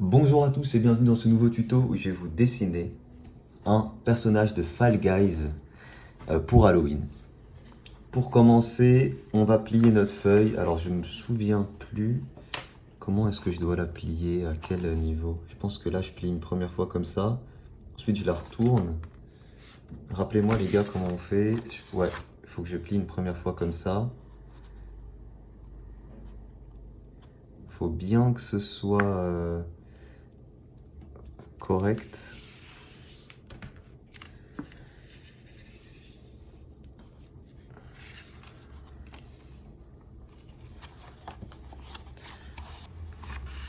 Bonjour à tous et bienvenue dans ce nouveau tuto où je vais vous dessiner un personnage de Fall Guys pour Halloween. Pour commencer, on va plier notre feuille. Alors je me souviens plus comment est-ce que je dois la plier, à quel niveau. Je pense que là je plie une première fois comme ça, ensuite je la retourne. Rappelez-moi les gars comment on fait. Ouais, il faut que je plie une première fois comme ça. Il faut bien que ce soit correct.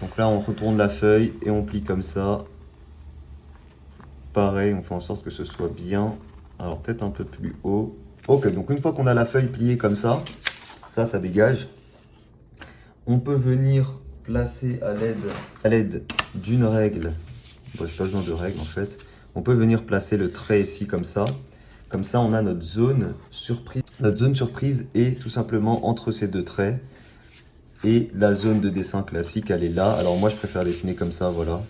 Donc là, on retourne la feuille et on plie comme ça. Pareil, on fait en sorte que ce soit bien. Alors peut-être un peu plus haut. Ok, donc une fois qu'on a la feuille pliée comme ça dégage. On peut venir placer à l'aide d'une règle. Bon, je n'ai pas besoin de règle en fait. On peut venir placer le trait ici comme ça. Comme ça, on a notre zone surprise. Notre zone surprise est tout simplement entre ces deux traits. Et la zone de dessin classique, elle est là. Alors moi, je préfère dessiner comme ça, voilà.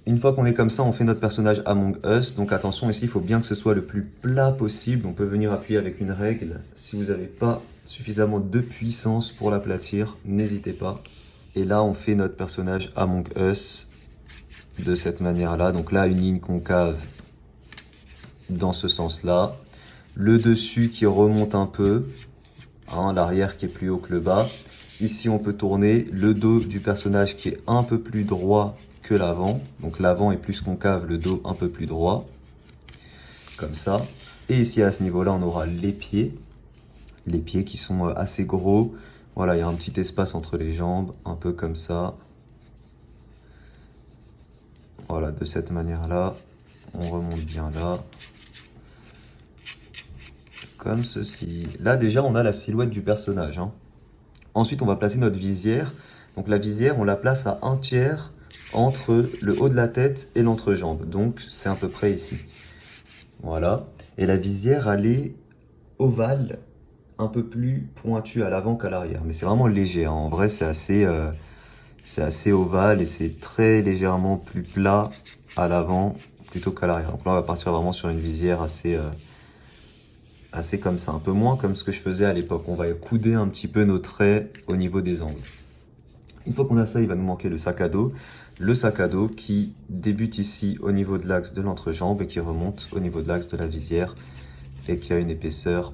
Une fois qu'on est comme ça, on fait notre personnage Among Us. Donc attention, ici, il faut bien que ce soit le plus plat possible. On peut venir appuyer avec une règle. Si vous n'avez pas suffisamment de puissance pour l'aplatir, n'hésitez pas. Et là, on fait notre personnage Among Us de cette manière-là. Donc là, une ligne concave dans ce sens-là. Le dessus qui remonte un peu. Hein, l'arrière qui est plus haut que le bas. Ici, on peut tourner le dos du personnage qui est un peu plus droit que l'avant. Donc l'avant est plus concave, le dos un peu plus droit. Comme ça. Et ici, à ce niveau-là, on aura les pieds. Les pieds qui sont assez gros. Voilà, il y a un petit espace entre les jambes, un peu comme ça. Voilà, de cette manière-là. On remonte bien là. Comme ceci. Là, déjà, on a la silhouette du personnage, hein. Ensuite, on va placer notre visière. Donc la visière, on la place à 1/3 entre le haut de la tête et l'entrejambe. Donc c'est à peu près ici. Voilà. Et la visière, elle est ovale, un peu plus pointue à l'avant qu'à l'arrière. Mais c'est vraiment léger, hein. En vrai, c'est assez ovale et c'est très légèrement plus plat à l'avant plutôt qu'à l'arrière. Donc là, on va partir vraiment sur une visière assez comme ça, un peu moins comme ce que je faisais à l'époque. On va couder un petit peu nos traits au niveau des angles. Une fois qu'on a ça, il va nous manquer le sac à dos. Le sac à dos qui débute ici au niveau de l'axe de l'entrejambe et qui remonte au niveau de l'axe de la visière et qui a une épaisseur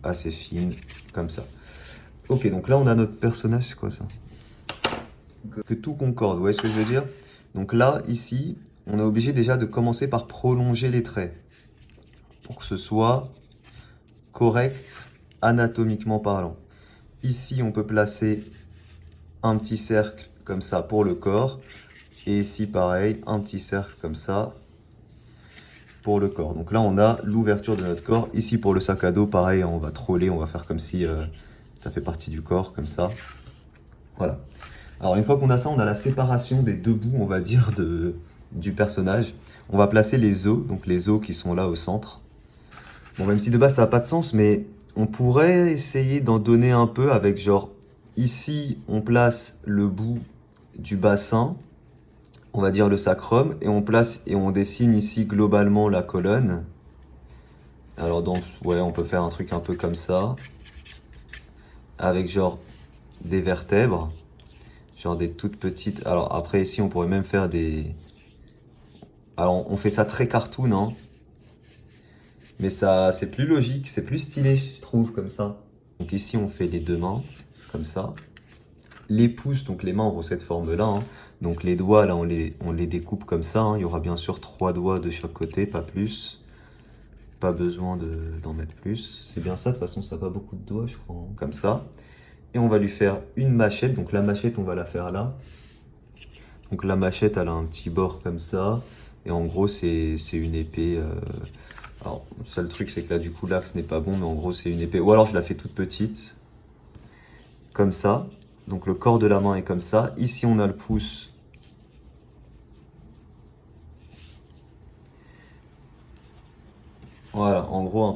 assez fine comme ça. Ok, donc là on a notre personnage, c'est quoi ça? Que tout concorde, vous voyez ce que je veux dire? Donc là, ici, on est obligé déjà de commencer par prolonger les traits pour que ce soit correct anatomiquement parlant. Ici, on peut placer un petit cercle comme ça pour le corps. Et ici, pareil, un petit cercle comme ça pour le corps. Donc là, on a l'ouverture de notre corps. Ici, pour le sac à dos, pareil, on va troller, on va faire comme si ça fait partie du corps, comme ça. Voilà. Alors, une fois qu'on a ça, on a la séparation des deux bouts, on va dire, du personnage. On va placer les os, donc les os qui sont là au centre. Bon, même si de base ça n'a pas de sens, mais on pourrait essayer d'en donner un peu avec genre, ici on place le bout du bassin, on va dire le sacrum, et on place et on dessine ici globalement la colonne. Alors donc, ouais, on peut faire un truc un peu comme ça, avec genre des vertèbres, genre des toutes petites. Alors après ici on pourrait même faire des... Alors on fait ça très cartoon, hein. Mais ça, c'est plus logique, c'est plus stylé, je trouve, comme ça. Donc ici, on fait les deux mains, comme ça. Les pouces, donc les mains auront cette forme-là, hein. Donc les doigts, là, on les découpe comme ça, hein. Il y aura bien sûr 3 doigts de chaque côté, pas plus. Pas besoin d'en mettre plus. C'est bien ça, de toute façon, ça n'a pas beaucoup de doigts, je crois, hein. Comme ça. Et on va lui faire une machette. Donc la machette, on va la faire là. Donc la machette, elle a un petit bord comme ça. Et en gros, c'est une épée... Alors, le seul truc, c'est que là, du coup, l'axe n'est pas bon, mais en gros, c'est une épée. Ou alors, je la fais toute petite, comme ça. Donc, le corps de la main est comme ça. Ici, on a le pouce. Voilà, en gros, un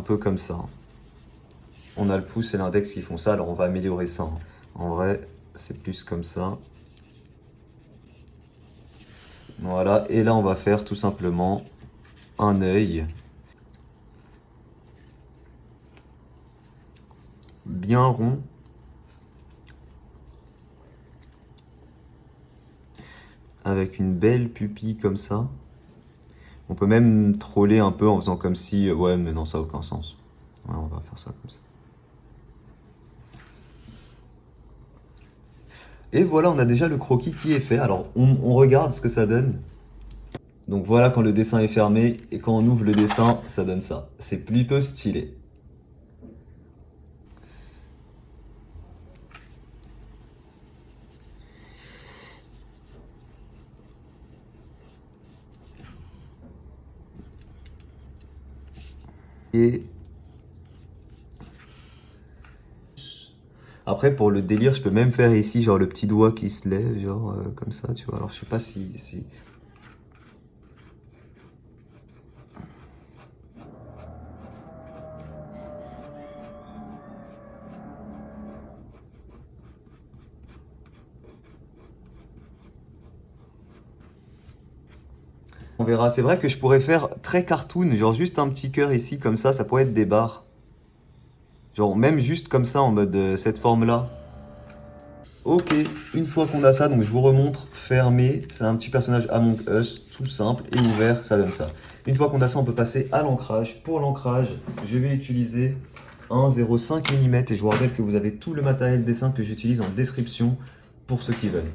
peu comme ça. On a le pouce et l'index qui font ça. Alors, on va améliorer ça, hein. En vrai, c'est plus comme ça. Voilà, et là on va faire tout simplement un œil bien rond. Avec une belle pupille comme ça. On peut même troller un peu en faisant comme si... Ouais, mais non, ça n'a aucun sens. Ouais, on va faire ça comme ça. Et voilà, on a déjà le croquis qui est fait. Alors, on regarde ce que ça donne. Donc voilà quand le dessin est fermé et quand on ouvre le dessin, ça donne ça. C'est plutôt stylé. Et après, pour le délire, je peux même faire ici, genre le petit doigt qui se lève, genre comme ça, tu vois. Alors, je sais pas si... On verra. C'est vrai que je pourrais faire très cartoon, genre juste un petit cœur ici, comme ça pourrait être des barres. Genre même juste comme ça, en mode cette forme-là. Ok, une fois qu'on a ça, donc je vous remontre, fermé, c'est un petit personnage Among Us, tout simple, et ouvert, ça donne ça. Une fois qu'on a ça, on peut passer à l'ancrage. Pour l'ancrage, je vais utiliser un 0,5 mm, et je vous rappelle que vous avez tout le matériel dessin que j'utilise en description pour ceux qui veulent.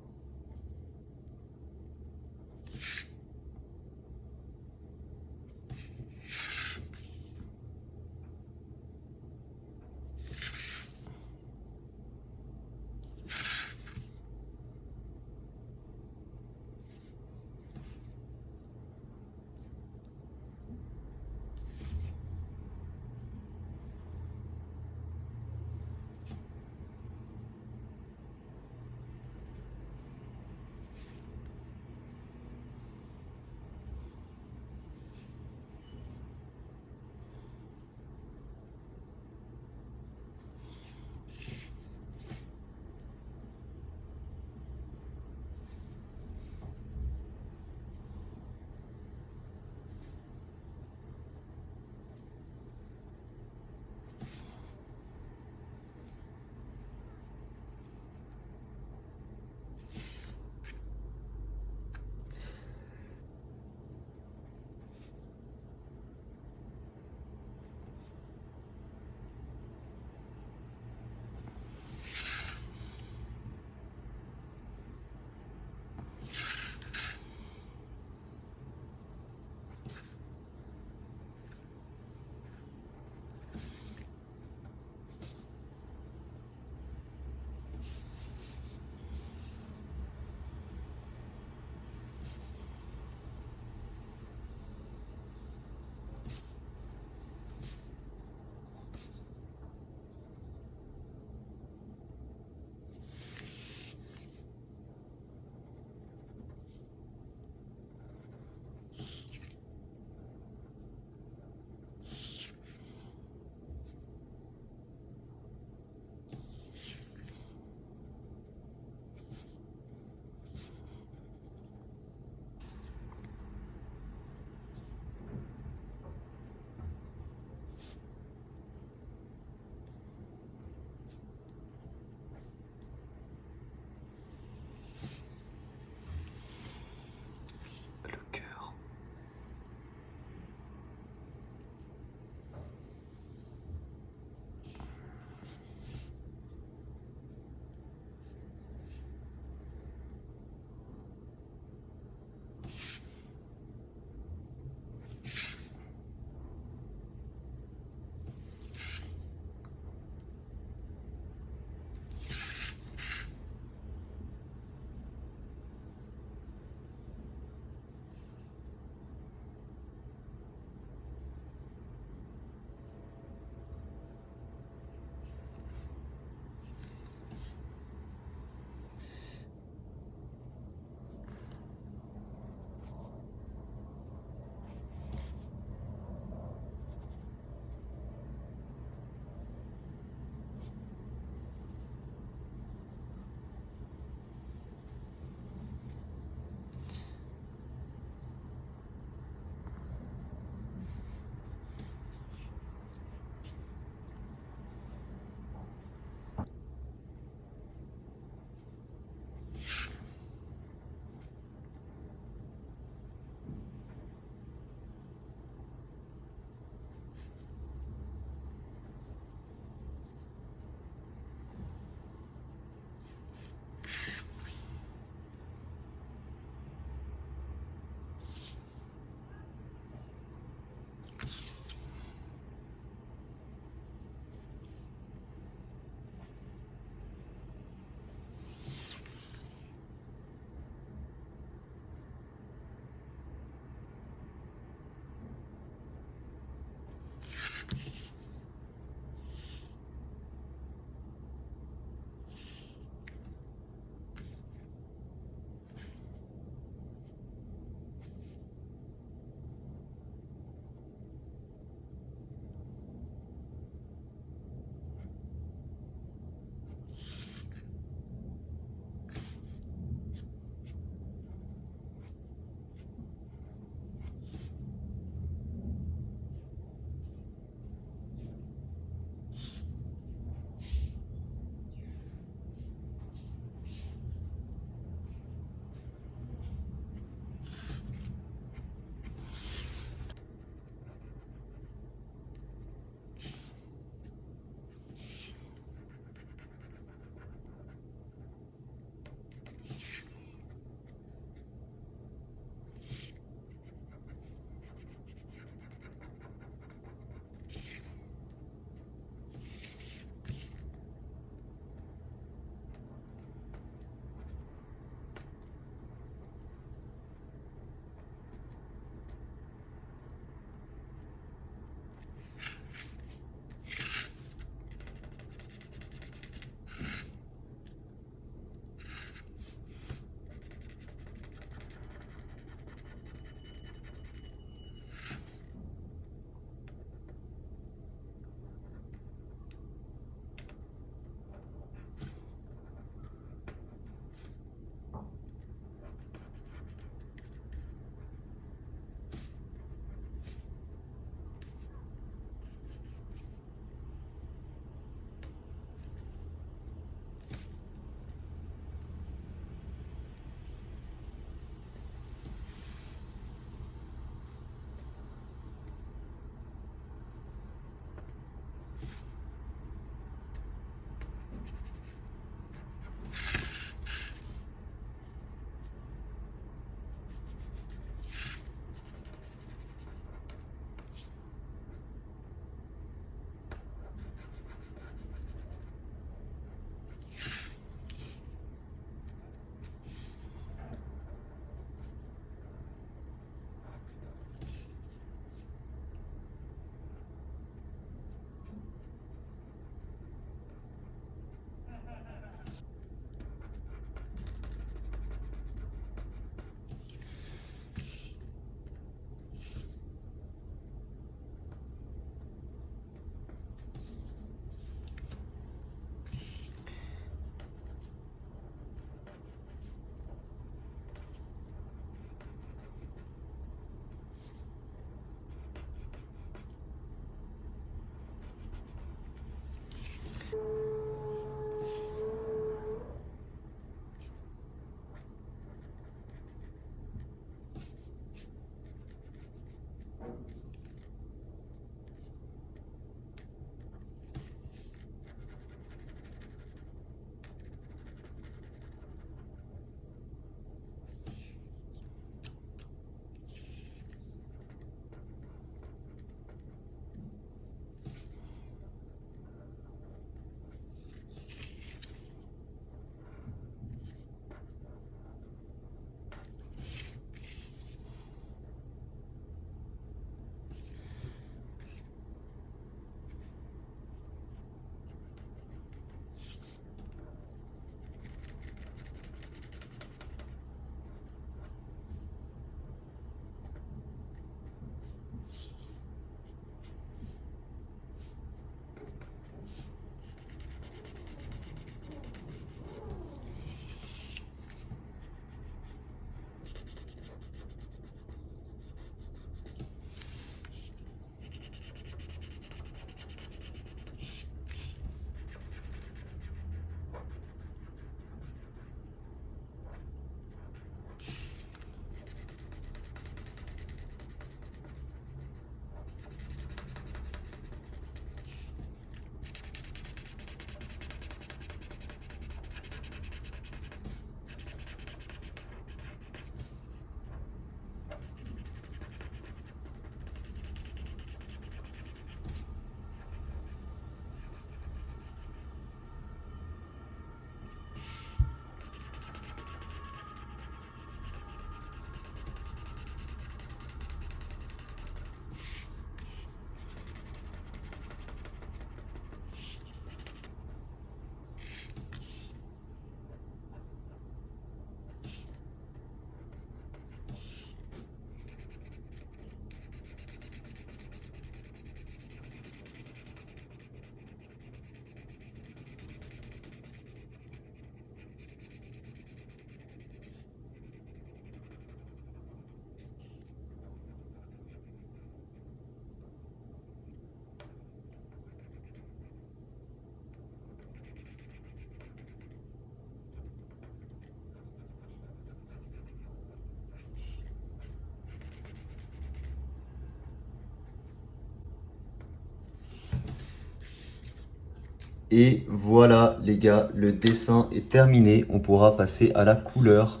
Et voilà les gars, le dessin est terminé. On pourra passer à la couleur.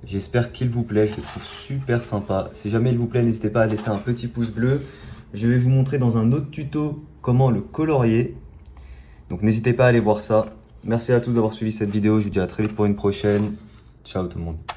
J'espère qu'il vous plaît, je le trouve super sympa. Si jamais il vous plaît, n'hésitez pas à laisser un petit pouce bleu. Je vais vous montrer dans un autre tuto comment le colorier. Donc n'hésitez pas à aller voir ça. Merci à tous d'avoir suivi cette vidéo. Je vous dis à très vite pour une prochaine. Ciao tout le monde.